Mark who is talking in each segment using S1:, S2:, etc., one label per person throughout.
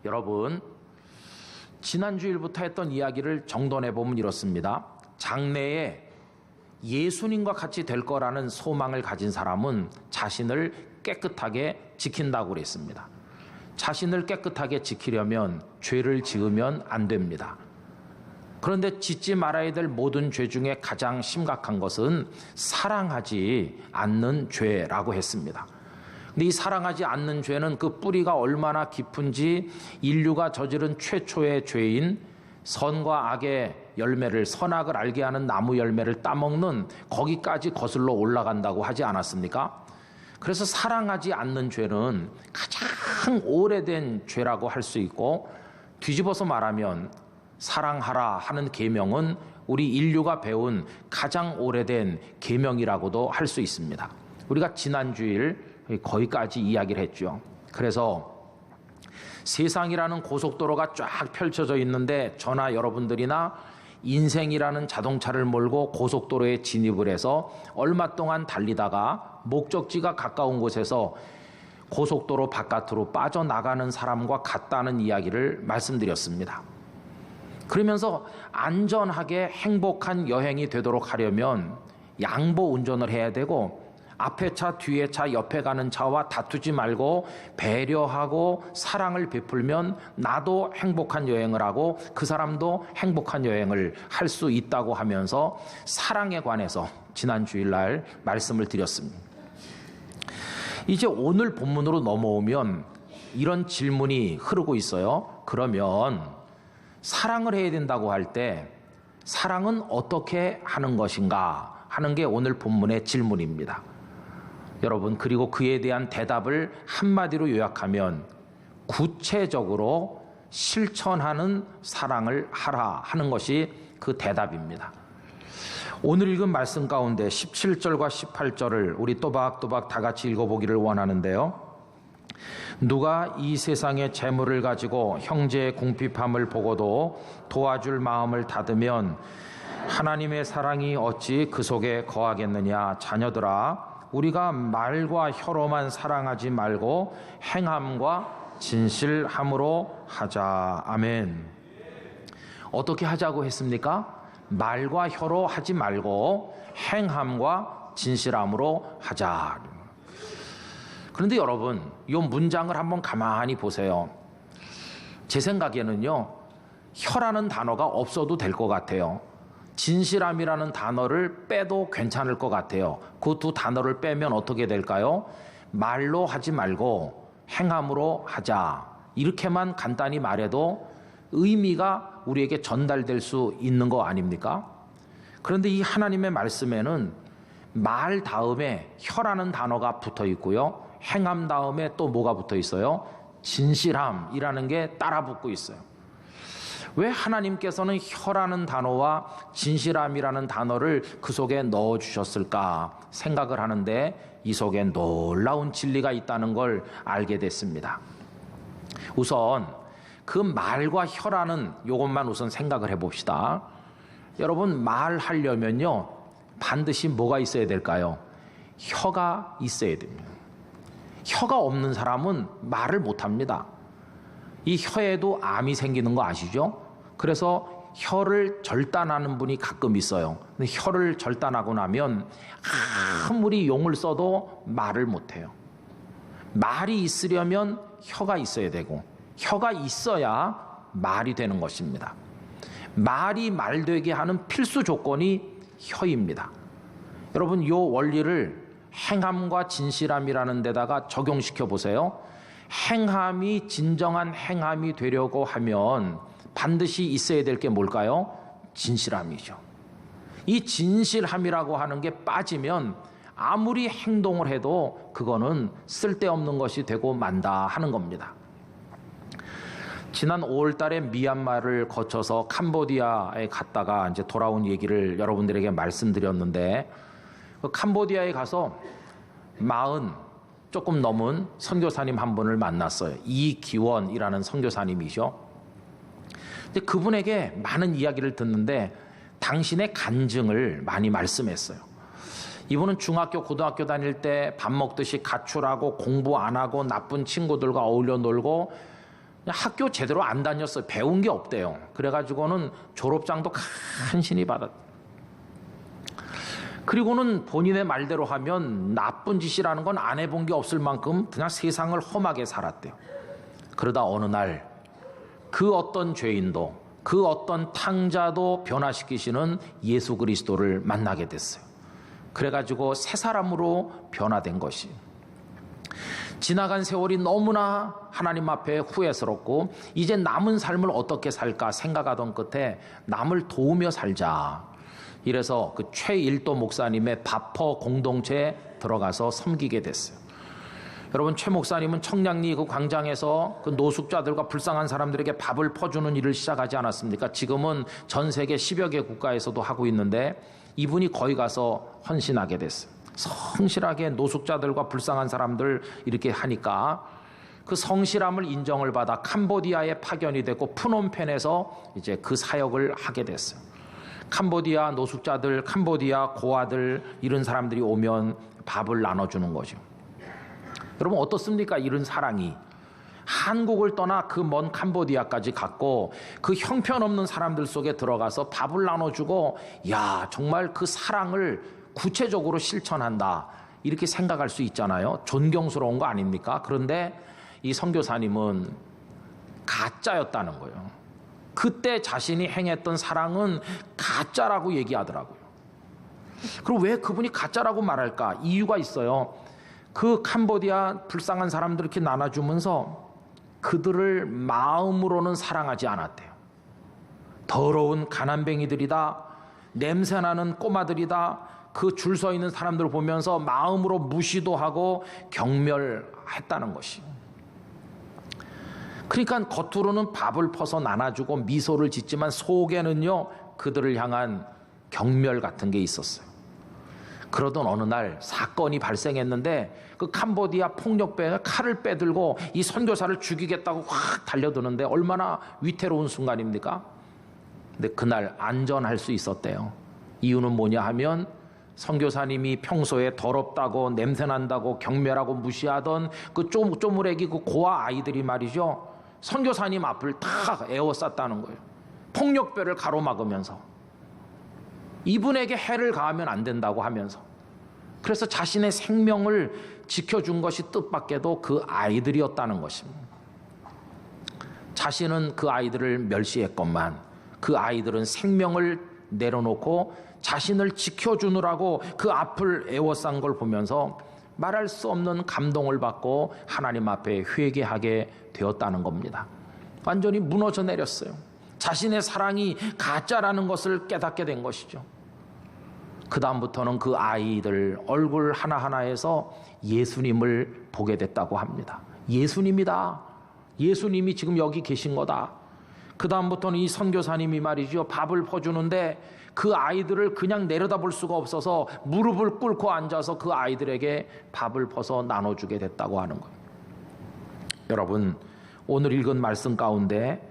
S1: 여러분, 지난주일부터 했던 이야기를 정돈해보면 이렇습니다. 장래에 예수님과 같이 될 거라는 소망을 가진 사람은 자신을 깨끗하게 지킨다고 그랬습니다. 자신을 깨끗하게 지키려면 죄를 지으면 안 됩니다. 그런데 짓지 말아야 될 모든 죄 중에 가장 심각한 것은 사랑하지 않는 죄라고 했습니다. 근데 이 사랑하지 않는 죄는 그 뿌리가 얼마나 깊은지 인류가 저지른 최초의 죄인 선과 악의 열매를, 선악을 알게 하는 나무 열매를 따먹는 거기까지 거슬러 올라간다고 하지 않았습니까? 그래서 사랑하지 않는 죄는 가장 오래된 죄라고 할 수 있고, 뒤집어서 말하면 사랑하라 하는 계명은 우리 인류가 배운 가장 오래된 계명이라고도 할 수 있습니다. 우리가 지난주일 거기까지 이야기를 했죠. 그래서 세상이라는 고속도로가 쫙 펼쳐져 있는데 저나 여러분들이나 인생이라는 자동차를 몰고 고속도로에 진입을 해서 얼마 동안 달리다가 목적지가 가까운 곳에서 고속도로 바깥으로 빠져나가는 사람과 같다는 이야기를 말씀드렸습니다. 그러면서 안전하게 행복한 여행이 되도록 하려면 양보 운전을 해야 되고, 앞에 차, 뒤에 차, 옆에 가는 차와 다투지 말고 배려하고 사랑을 베풀면 나도 행복한 여행을 하고 그 사람도 행복한 여행을 할 수 있다고 하면서 사랑에 관해서 지난 주일날 말씀을 드렸습니다. 이제 오늘 본문으로 넘어오면 이런 질문이 흐르고 있어요. 그러면 사랑을 해야 된다고 할 때 사랑은 어떻게 하는 것인가 하는 게 오늘 본문의 질문입니다. 여러분, 그리고 그에 대한 대답을 한마디로 요약하면 구체적으로 실천하는 사랑을 하라 하는 것이 그 대답입니다. 오늘 읽은 말씀 가운데 17절과 18절을 우리 또박또박 다 같이 읽어보기를 원하는데요. 누가 이 세상의 재물을 가지고 형제의 궁핍함을 보고도 도와줄 마음을 닫으면 하나님의 사랑이 어찌 그 속에 거하겠느냐. 자녀들아, 우리가 말과 혀로만 사랑하지 말고 행함과 진실함으로 하자. 아멘. 어떻게 하자고 했습니까? 말과 혀로 하지 말고 행함과 진실함으로 하자. 그런데 여러분, 이 문장을 한번 가만히 보세요. 제 생각에는요, 혀라는 단어가 없어도 될 것 같아요. 진실함이라는 단어를 빼도 괜찮을 것 같아요. 그 두 단어를 빼면 어떻게 될까요? 말로 하지 말고 행함으로 하자. 이렇게만 간단히 말해도 의미가 우리에게 전달될 수 있는 거 아닙니까? 그런데 이 하나님의 말씀에는 말 다음에 혀라는 단어가 붙어 있고요. 행함 다음에 또 뭐가 붙어 있어요? 진실함이라는 게 따라 붙고 있어요. 왜 하나님께서는 혀라는 단어와 진실함이라는 단어를 그 속에 넣어주셨을까 생각을 하는데 이 속에 놀라운 진리가 있다는 걸 알게 됐습니다. 우선 그 말과 혀라는 요것만 우선 생각을 해봅시다. 여러분, 말하려면요 반드시 뭐가 있어야 될까요? 혀가 있어야 됩니다. 혀가 없는 사람은 말을 못합니다. 이 혀에도 암이 생기는 거 아시죠? 그래서 혀를 절단하는 분이 가끔 있어요. 근데 혀를 절단하고 나면 아무리 용을 써도 말을 못해요. 말이 있으려면 혀가 있어야 되고 혀가 있어야 말이 되는 것입니다. 말이 말되게 하는 필수 조건이 혀입니다. 여러분, 이 원리를 행함과 진실함이라는 데다가 적용시켜 보세요. 행함이 진정한 행함이 되려고 하면 반드시 있어야 될 게 뭘까요? 진실함이죠. 이 진실함이라고 하는 게 빠지면 아무리 행동을 해도 그거는 쓸데없는 것이 되고 만다 하는 겁니다. 지난 5월 달에 미얀마를 거쳐서 캄보디아에 갔다가 이제 돌아온 얘기를 여러분들에게 말씀드렸는데, 그 캄보디아에 가서 40 조금 넘은 선교사님 한 분을 만났어요. 이기원이라는 선교사님이죠. 근데 그분에게 많은 이야기를 듣는데 당신의 간증을 많이 말씀했어요. 이분은 중학교, 고등학교 다닐 때 밥 먹듯이 가출하고 공부 안 하고 나쁜 친구들과 어울려 놀고 학교 제대로 안 다녔어요. 배운 게 없대요. 그래가지고는 졸업장도 간신히 받았. 그리고는 본인의 말대로 하면 나쁜 짓이라는 건 안 해본 게 없을 만큼 그냥 세상을 험하게 살았대요. 그러다 어느 날 그 어떤 죄인도 그 어떤 탕자도 변화시키시는 예수 그리스도를 만나게 됐어요. 그래가지고 새 사람으로 변화된 것이, 지나간 세월이 너무나 하나님 앞에 후회스럽고 이제 남은 삶을 어떻게 살까 생각하던 끝에 남을 도우며 살자. 이래서 그 최일도 목사님의 바퍼 공동체에 들어가서 섬기게 됐어요. 여러분, 최 목사님은 청량리 그 광장에서 그 노숙자들과 불쌍한 사람들에게 밥을 퍼주는 일을 시작하지 않았습니까? 지금은 전 세계 10여 개 국가에서도 하고 있는데 이분이 거기 가서 헌신하게 됐어요. 성실하게 노숙자들과 불쌍한 사람들 이렇게 하니까 그 성실함을 인정을 받아 캄보디아에 파견이 됐고 푸놈펜에서 이제 그 사역을 하게 됐어요. 캄보디아 노숙자들, 캄보디아 고아들 이런 사람들이 오면 밥을 나눠주는 거죠. 여러분 어떻습니까? 이런 사랑이 한국을 떠나 그 먼 캄보디아까지 갔고 그 형편없는 사람들 속에 들어가서 밥을 나눠주고, 야 정말 그 사랑을 구체적으로 실천한다 이렇게 생각할 수 있잖아요. 존경스러운 거 아닙니까? 그런데 이 선교사님은 가짜였다는 거예요. 그때 자신이 행했던 사랑은 가짜라고 얘기하더라고요. 그럼 왜 그분이 가짜라고 말할까? 이유가 있어요. 그 캄보디아 불쌍한 사람들 이렇게 나눠주면서 그들을 마음으로는 사랑하지 않았대요. 더러운 가난뱅이들이다, 냄새나는 꼬마들이다, 그 줄 서 있는 사람들을 보면서 마음으로 무시도 하고 경멸했다는 것이. 그러니까 겉으로는 밥을 퍼서 나눠주고 미소를 짓지만 속에는요 그들을 향한 경멸 같은 게 있었어요. 그러던 어느 날 사건이 발생했는데 그 캄보디아 폭력배가 칼을 빼들고 이 선교사를 죽이겠다고 확 달려드는데 얼마나 위태로운 순간입니까? 근데 그날 안전할 수 있었대요. 이유는 뭐냐 하면 선교사님이 평소에 더럽다고 냄새난다고 경멸하고 무시하던 그 쪼무레기 그 고아 아이들이 말이죠, 선교사님 앞을 다 에워쌌다는 거예요. 폭력배를 가로막으면서 이분에게 해를 가하면 안 된다고 하면서. 그래서 자신의 생명을 지켜준 것이 뜻밖에도 그 아이들이었다는 것입니다. 자신은 그 아이들을 멸시했건만 그 아이들은 생명을 내려놓고 자신을 지켜주느라고 그 앞을 에워싼 걸 보면서 말할 수 없는 감동을 받고 하나님 앞에 회개하게 되었다는 겁니다. 완전히 무너져 내렸어요. 자신의 사랑이 가짜라는 것을 깨닫게 된 것이죠. 그 다음부터는 그 아이들 얼굴 하나하나에서 예수님을 보게 됐다고 합니다. 예수님이다. 예수님이 지금 여기 계신 거다. 그 다음부터는 이 선교사님이 말이죠, 밥을 퍼주는데 그 아이들을 그냥 내려다볼 수가 없어서 무릎을 꿇고 앉아서 그 아이들에게 밥을 퍼서 나눠주게 됐다고 하는 거예요. 여러분, 오늘 읽은 말씀 가운데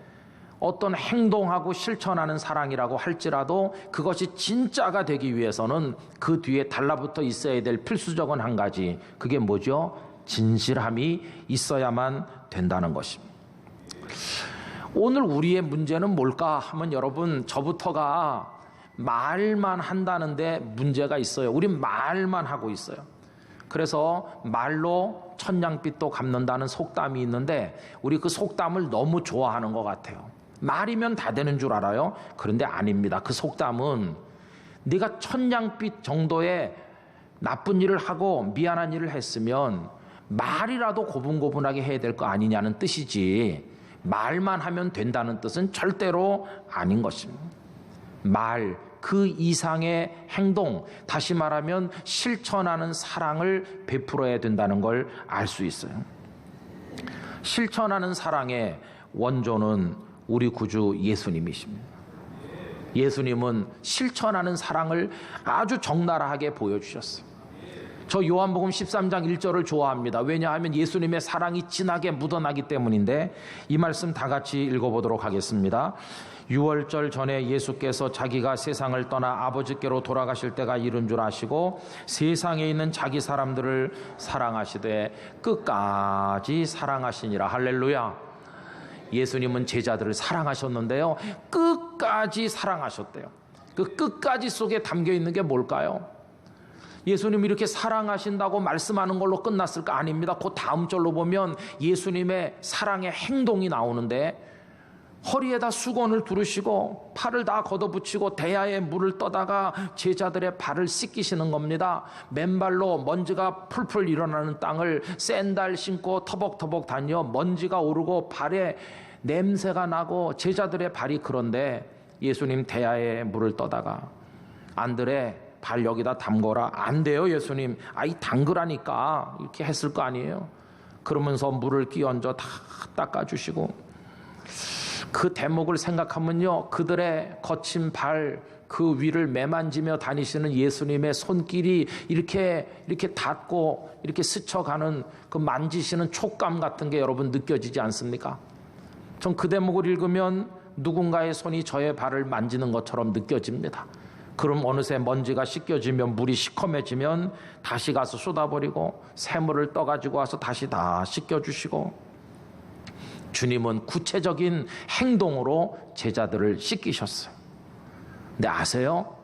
S1: 어떤 행동하고 실천하는 사랑이라고 할지라도 그것이 진짜가 되기 위해서는 그 뒤에 달라붙어 있어야 될 필수적인 한 가지, 그게 뭐죠? 진실함이 있어야만 된다는 것입니다. 오늘 우리의 문제는 뭘까 하면 여러분, 저부터가 말만 한다는데 문제가 있어요. 우린 말만 하고 있어요. 그래서 말로 천냥빚도 갚는다는 속담이 있는데 우리 그 속담을 너무 좋아하는 것 같아요. 말이면 다 되는 줄 알아요. 그런데 아닙니다. 그 속담은 네가 천냥빚 정도의 나쁜 일을 하고 미안한 일을 했으면 말이라도 고분고분하게 해야 될 거 아니냐는 뜻이지, 말만 하면 된다는 뜻은 절대로 아닌 것입니다. 말, 그 이상의 행동, 다시 말하면 실천하는 사랑을 베풀어야 된다는 걸 알 수 있어요. 실천하는 사랑의 원조는 우리 구주 예수님이십니다. 예수님은 실천하는 사랑을 아주 적나라하게 보여주셨어요. 저 요한복음 13장 1절을 좋아합니다. 왜냐하면 예수님의 사랑이 진하게 묻어나기 때문인데 이 말씀 다 같이 읽어보도록 하겠습니다. 6월절 전에 예수께서 자기가 세상을 떠나 아버지께로 돌아가실 때가 이른 줄 아시고 세상에 있는 자기 사람들을 사랑하시되 끝까지 사랑하시니라. 할렐루야. 예수님은 제자들을 사랑하셨는데요, 끝까지 사랑하셨대요. 그 끝까지 속에 담겨 있는 게 뭘까요? 예수님이 이렇게 사랑하신다고 말씀하는 걸로 끝났을까? 아닙니다. 그 다음 절로 보면 예수님의 사랑의 행동이 나오는데, 허리에다 수건을 두르시고 팔을 다 걷어붙이고 대야에 물을 떠다가 제자들의 발을 씻기시는 겁니다. 맨발로 먼지가 풀풀 일어나는 땅을 샌들 신고 터벅터벅 다녀 먼지가 오르고 발에 냄새가 나고 제자들의 발이 그런데 예수님 대야에 물을 떠다가 안드레 발 여기다 담거라. 안 돼요 예수님. 아이 담그라니까. 이렇게 했을 거 아니에요. 그러면서 물을 끼얹어 다 닦아주시고, 그 대목을 생각하면요, 그들의 거친 발 그 위를 매만지며 다니시는 예수님의 손길이 이렇게 닿고 이렇게 스쳐가는 그 만지시는 촉감 같은 게 여러분 느껴지지 않습니까? 전 그 대목을 읽으면 누군가의 손이 저의 발을 만지는 것처럼 느껴집니다. 그럼 어느새 먼지가 씻겨지면 물이 시커매지면 다시 가서 쏟아버리고 새물을 떠가지고 와서 다시 다 씻겨주시고, 주님은 구체적인 행동으로 제자들을 씻기셨어요. 근데 아세요?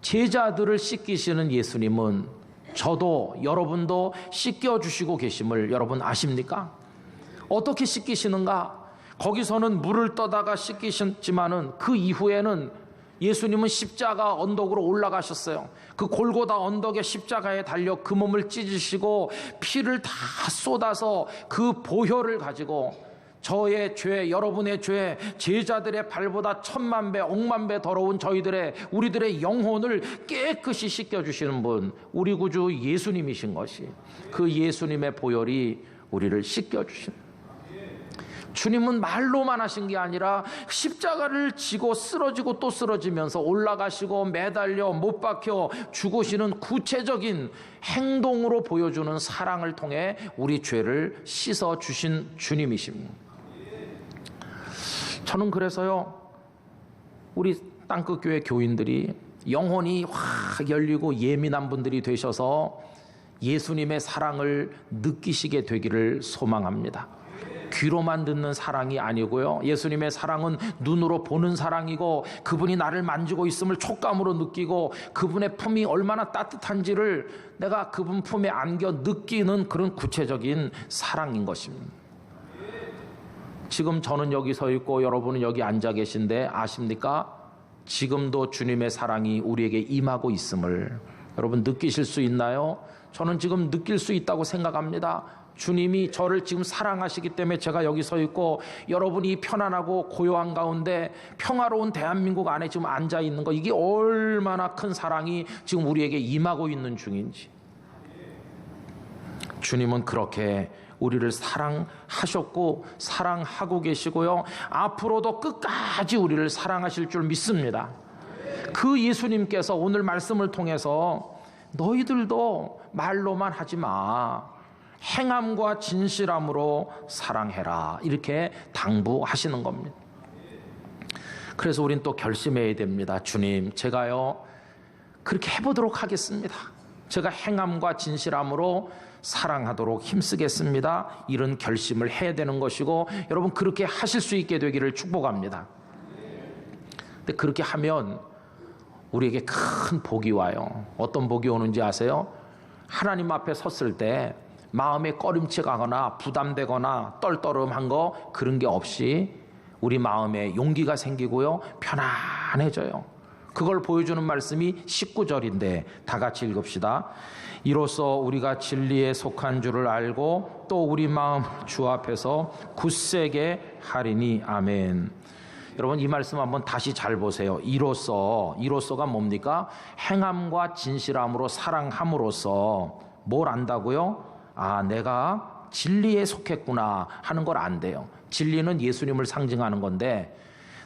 S1: 제자들을 씻기시는 예수님은 저도 여러분도 씻겨주시고 계심을 여러분 아십니까? 어떻게 씻기시는가? 거기서는 물을 떠다가 씻기셨지만은 그 이후에는 예수님은 십자가 언덕으로 올라가셨어요. 그 골고다 언덕의 십자가에 달려 그 몸을 찢으시고 피를 다 쏟아서 그 보혈을 가지고 저의 죄, 여러분의 죄, 제자들의 발보다 10,000배, 10,000배 더러운 우리들의 영혼을 깨끗이 씻겨주시는 분, 우리 구주 예수님이신 것이, 그 예수님의 보혈이 우리를 씻겨주신. 주님은 말로만 하신 게 아니라 십자가를 지고 쓰러지고 또 쓰러지면서 올라가시고 매달려 못 박혀 죽으시는 구체적인 행동으로 보여주는 사랑을 통해 우리 죄를 씻어주신 주님이십니다. 저는 그래서요, 우리 땅끝교회 교인들이 영혼이 확 열리고 예민한 분들이 되셔서 예수님의 사랑을 느끼시게 되기를 소망합니다. 귀로만 듣는 사랑이 아니고요, 예수님의 사랑은 눈으로 보는 사랑이고, 그분이 나를 만지고 있음을 촉감으로 느끼고 그분의 품이 얼마나 따뜻한지를 내가 그분 품에 안겨 느끼는 그런 구체적인 사랑인 것입니다. 지금 저는 여기 서 있고 여러분은 여기 앉아 계신데 아십니까? 지금도 주님의 사랑이 우리에게 임하고 있음을 여러분 느끼실 수 있나요? 저는 지금 느낄 수 있다고 생각합니다. 주님이 저를 지금 사랑하시기 때문에 제가 여기 서 있고, 여러분이 편안하고 고요한 가운데 평화로운 대한민국 안에 지금 앉아 있는 거, 이게 얼마나 큰 사랑이 지금 우리에게 임하고 있는 중인지. 주님은 그렇게 우리를 사랑하셨고 사랑하고 계시고요, 앞으로도 끝까지 우리를 사랑하실 줄 믿습니다. 그 예수님께서 오늘 말씀을 통해서 너희들도 말로만 하지 마, 행함과 진실함으로 사랑해라, 이렇게 당부하시는 겁니다. 그래서 우린 또 결심해야 됩니다. 주님, 제가요 그렇게 해보도록 하겠습니다. 제가 행함과 진실함으로 사랑하도록 힘쓰겠습니다. 이런 결심을 해야 되는 것이고, 여러분 그렇게 하실 수 있게 되기를 축복합니다. 근데 그렇게 하면 우리에게 큰 복이 와요. 어떤 복이 오는지 아세요? 하나님 앞에 섰을 때 마음에 꺼림칙하거나 부담되거나 떨떠름한 거, 그런 게 없이 우리 마음에 용기가 생기고요, 편안해져요. 그걸 보여주는 말씀이 19절인데 다 같이 읽읍시다. 이로써 우리가 진리에 속한 줄을 알고 또 우리 마음 주 앞에서 굳세게 하리니. 아멘. 여러분 이 말씀 한번 다시 잘 보세요. 이로써가 뭡니까? 행함과 진실함으로 사랑함으로써 뭘 안다고요? 아, 내가 진리에 속했구나 하는 걸 안대요. 진리는 예수님을 상징하는 건데,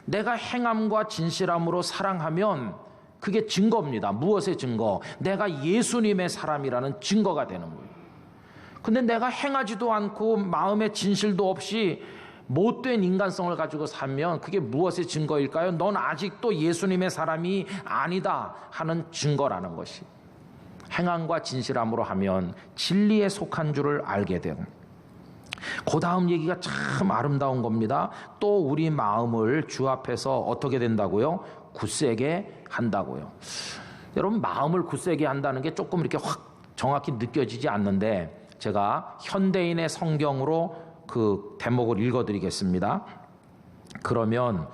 S1: 내가 행함과 진실함으로 사랑하면 그게 증거입니다. 무엇의 증거? 내가 예수님의 사람이라는 증거가 되는 거예요. 근데 내가 행하지도 않고 마음에 진실도 없이 못된 인간성을 가지고 살면 그게 무엇의 증거일까요? 넌 아직도 예수님의 사람이 아니다 하는 증거라는 것이. 행함과 진실함으로 하면 진리에 속한 줄을 알게 되고, 그 다음 얘기가 참 아름다운 겁니다. 또 우리 마음을 주 앞에서 어떻게 된다고요? 굳세게 한다고요. 여러분, 마음을 굳세게 한다는 게 조금 이렇게 확 정확히 느껴지지 않는데, 제가 현대인의 성경으로 그 대목을 읽어드리겠습니다. 그러면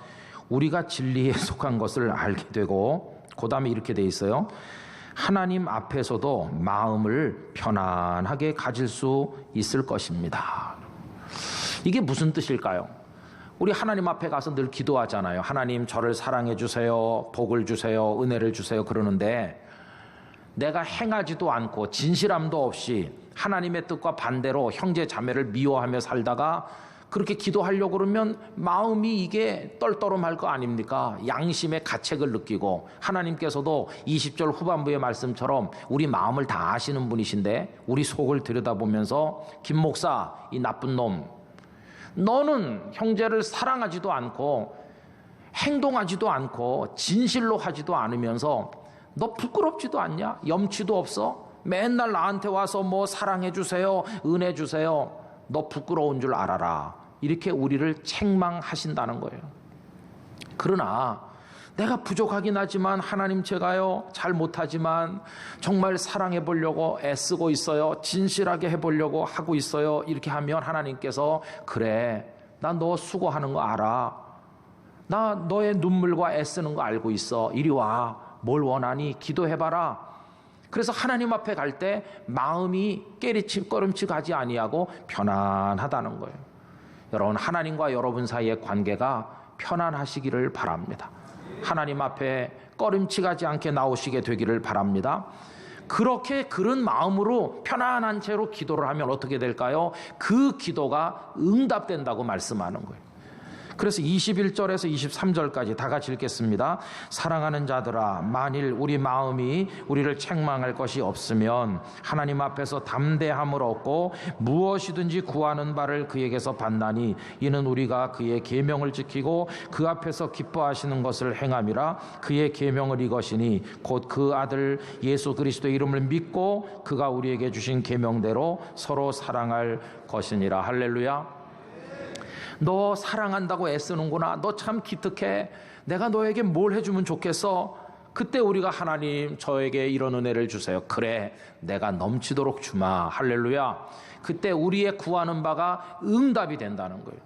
S1: 우리가 진리에 속한 것을 알게 되고, 그 다음에 이렇게 돼 있어요. 하나님 앞에서도 마음을 편안하게 가질 수 있을 것입니다. 이게 무슨 뜻일까요? 우리 하나님 앞에 가서 늘 기도하잖아요. 하나님, 저를 사랑해 주세요, 복을 주세요, 은혜를 주세요 그러는데, 내가 행하지도 않고 진실함도 없이 하나님의 뜻과 반대로 형제 자매를 미워하며 살다가 그렇게 기도하려고 그러면 마음이 이게 떨떠름할 거 아닙니까? 양심의 가책을 느끼고, 하나님께서도 20절 후반부의 말씀처럼 우리 마음을 다 아시는 분이신데, 우리 속을 들여다보면서 김 목사, 이 나쁜 놈, 너는 형제를 사랑하지도 않고 행동하지도 않고 진실로 하지도 않으면서 너 부끄럽지도 않냐? 염치도 없어? 맨날 나한테 와서 뭐 사랑해 주세요, 은혜 주세요. 너 부끄러운 줄 알아라. 이렇게 우리를 책망하신다는 거예요. 그러나 내가 부족하긴 하지만 하나님, 제가요 잘 못하지만 정말 사랑해 보려고 애쓰고 있어요. 진실하게 해보려고 하고 있어요. 이렇게 하면 하나님께서, 그래, 나 너 수고하는 거 알아. 나 너의 눈물과 애쓰는 거 알고 있어. 이리 와. 뭘 원하니? 기도해봐라. 그래서 하나님 앞에 갈 때 마음이 깨리침꺼름치 가지 아니하고 편안하다는 거예요. 여러분, 하나님과 여러분 사이의 관계가 편안하시기를 바랍니다. 하나님 앞에 꺼림칙하지 않게 나오시게 되기를 바랍니다. 그렇게 그런 마음으로 편안한 채로 기도를 하면 어떻게 될까요? 그 기도가 응답된다고 말씀하는 거예요. 그래서 21절에서 23절까지 다 같이 읽겠습니다. 사랑하는 자들아, 만일 우리 마음이 우리를 책망할 것이 없으면 하나님 앞에서 담대함을 얻고 무엇이든지 구하는 바를 그에게서 받나니, 이는 우리가 그의 계명을 지키고 그 앞에서 기뻐하시는 것을 행함이라. 그의 계명을 이것이니 곧 그 아들 예수 그리스도의 이름을 믿고 그가 우리에게 주신 계명대로 서로 사랑할 것이니라. 할렐루야. 너 사랑한다고 애쓰는구나. 너 참 기특해. 내가 너에게 뭘 해주면 좋겠어? 그때 우리가, 하나님, 저에게 이런 은혜를 주세요. 그래, 내가 넘치도록 주마. 할렐루야. 그때 우리의 구하는 바가 응답이 된다는 거예요.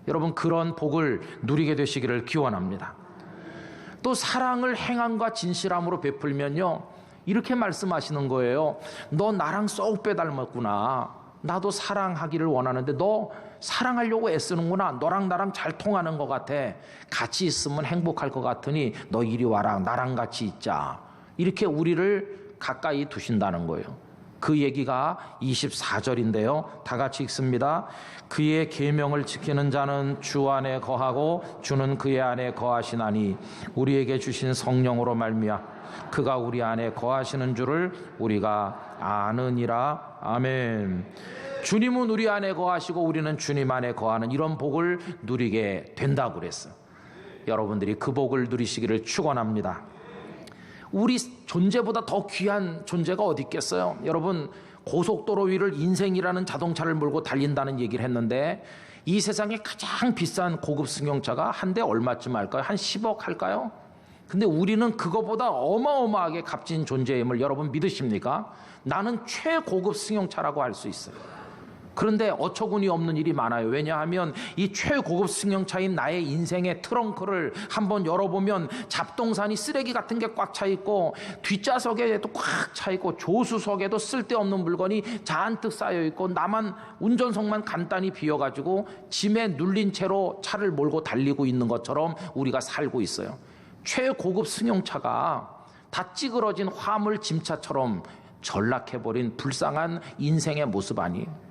S1: 여러분, 그런 복을 누리게 되시기를 기원합니다. 또 사랑을 행함과 진실함으로 베풀면요, 이렇게 말씀하시는 거예요. 너 나랑 쏙 빼닮았구나. 나도 사랑하기를 원하는데 너 사랑하려고 애쓰는구나. 너랑 나랑 잘 통하는 것 같아. 같이 있으면 행복할 것 같으니 너 이리 와라. 나랑 같이 있자. 이렇게 우리를 가까이 두신다는 거예요. 그 얘기가 24절인데요. 다 같이 읽습니다. 그의 계명을 지키는 자는 주 안에 거하고 주는 그의 안에 거하시나니, 우리에게 주신 성령으로 말미암아 그가 우리 안에 거하시는 줄을 우리가 아느니라. 아멘. 주님은 우리 안에 거하시고 우리는 주님 안에 거하는 이런 복을 누리게 된다고 그랬어요. 여러분들이 그 복을 누리시기를 축원합니다. 우리 존재보다 더 귀한 존재가 어디 있겠어요? 여러분, 고속도로 위를 인생이라는 자동차를 몰고 달린다는 얘기를 했는데, 이 세상에 가장 비싼 고급 승용차가 한 대 얼마쯤 할까요? 한 10억 할까요? 근데 우리는 그거보다 어마어마하게 값진 존재임을 여러분 믿으십니까? 나는 최고급 승용차라고 할 수 있어요. 그런데 어처구니 없는 일이 많아요. 왜냐하면 이 최고급 승용차인 나의 인생의 트렁크를 한번 열어보면 잡동사니 쓰레기 같은 게 꽉 차 있고, 뒷좌석에도 꽉 차 있고, 조수석에도 쓸데없는 물건이 잔뜩 쌓여 있고, 나만 운전석만 간단히 비어가지고 짐에 눌린 채로 차를 몰고 달리고 있는 것처럼 우리가 살고 있어요. 최고급 승용차가 다 찌그러진 화물 짐차처럼 전락해버린 불쌍한 인생의 모습 아니에요.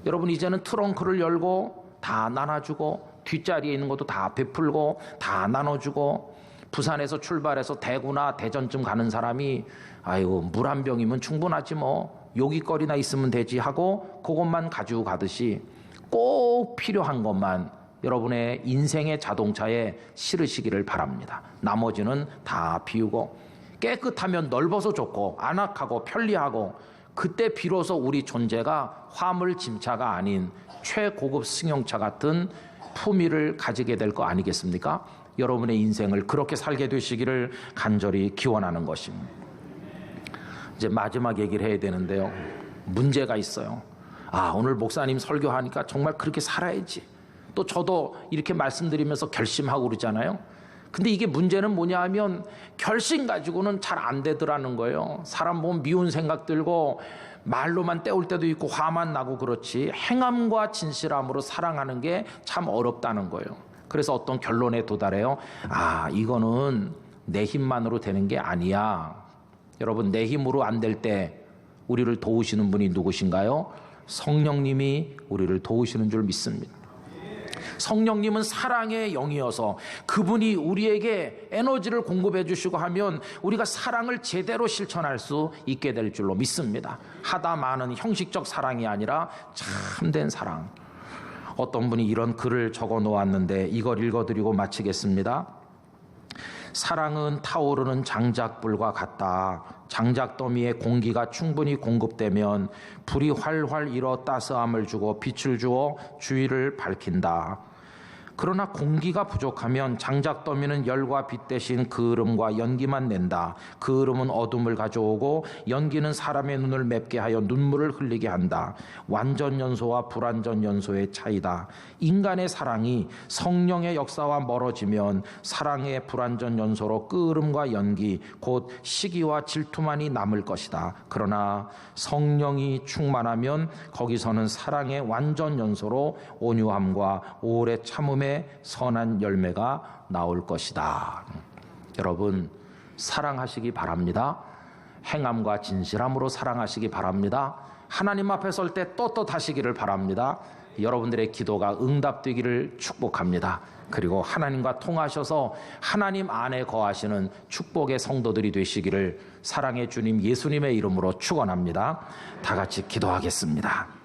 S1: 여러분, 이제는 트렁크를 열고 다 나눠주고, 뒷자리에 있는 것도 다 베풀고 다 나눠주고, 부산에서 출발해서 대구나 대전쯤 가는 사람이, 아이고, 물 한 병이면 충분하지 뭐, 요깃거리나 있으면 되지 하고 그것만 가지고 가듯이 꼭 필요한 것만 여러분의 인생의 자동차에 실으시기를 바랍니다. 나머지는 다 비우고, 깨끗하면 넓어서 좋고 안악하고 편리하고, 그때 비로소 우리 존재가 화물짐차가 아닌 최고급 승용차 같은 품위를 가지게 될 거 아니겠습니까? 여러분의 인생을 그렇게 살게 되시기를 간절히 기원하는 것입니다. 이제 마지막 얘기를 해야 되는데요. 문제가 있어요. 오늘 목사님 설교하니까 정말 그렇게 살아야지. 또 저도 이렇게 말씀드리면서 결심하고 그러잖아요. 근데 이게 문제는 뭐냐 하면 결심 가지고는 잘 안 되더라는 거예요. 사람 보면 미운 생각 들고 말로만 때울 때도 있고 화만 나고 그렇지 행함과 진실함으로 사랑하는 게 참 어렵다는 거예요. 그래서 어떤 결론에 도달해요. 이거는 내 힘만으로 되는 게 아니야. 여러분, 내 힘으로 안 될 때 우리를 도우시는 분이 누구신가요? 성령님이 우리를 도우시는 줄 믿습니다. 성령님은 사랑의 영이어서 그분이 우리에게 에너지를 공급해 주시고 하면 우리가 사랑을 제대로 실천할 수 있게 될 줄로 믿습니다. 하다 많은 형식적 사랑이 아니라 참된 사랑. 어떤 분이 이런 글을 적어 놓았는데 이걸 읽어드리고 마치겠습니다. 사랑은 타오르는 장작불과 같다. 장작더미에 공기가 충분히 공급되면 불이 활활 일어 따스함을 주고 빛을 주어 주위를 밝힌다. 그러나 공기가 부족하면 장작더미는 열과 빛 대신 그을음과 연기만 낸다. 그을음은 어둠을 가져오고 연기는 사람의 눈을 맵게 하여 눈물을 흘리게 한다. 완전 연소와 불완전 연소의 차이다. 인간의 사랑이 성령의 역사와 멀어지면 사랑의 불완전 연소로 그을음과 연기 곧 시기와 질투만이 남을 것이다. 그러나 성령이 충만하면 거기서는 사랑의 완전 연소로 온유함과 오래 참음의 선한 열매가 나올 것이다. 여러분, 사랑하시기 바랍니다. 행함과 진실함으로 사랑하시기 바랍니다. 하나님 앞에 설 때 떳떳하시기를 바랍니다. 여러분들의 기도가 응답되기를 축복합니다. 그리고 하나님과 통하셔서 하나님 안에 거하시는 축복의 성도들이 되시기를 사랑의 주님 예수님의 이름으로 축원합니다. 다 같이 기도하겠습니다.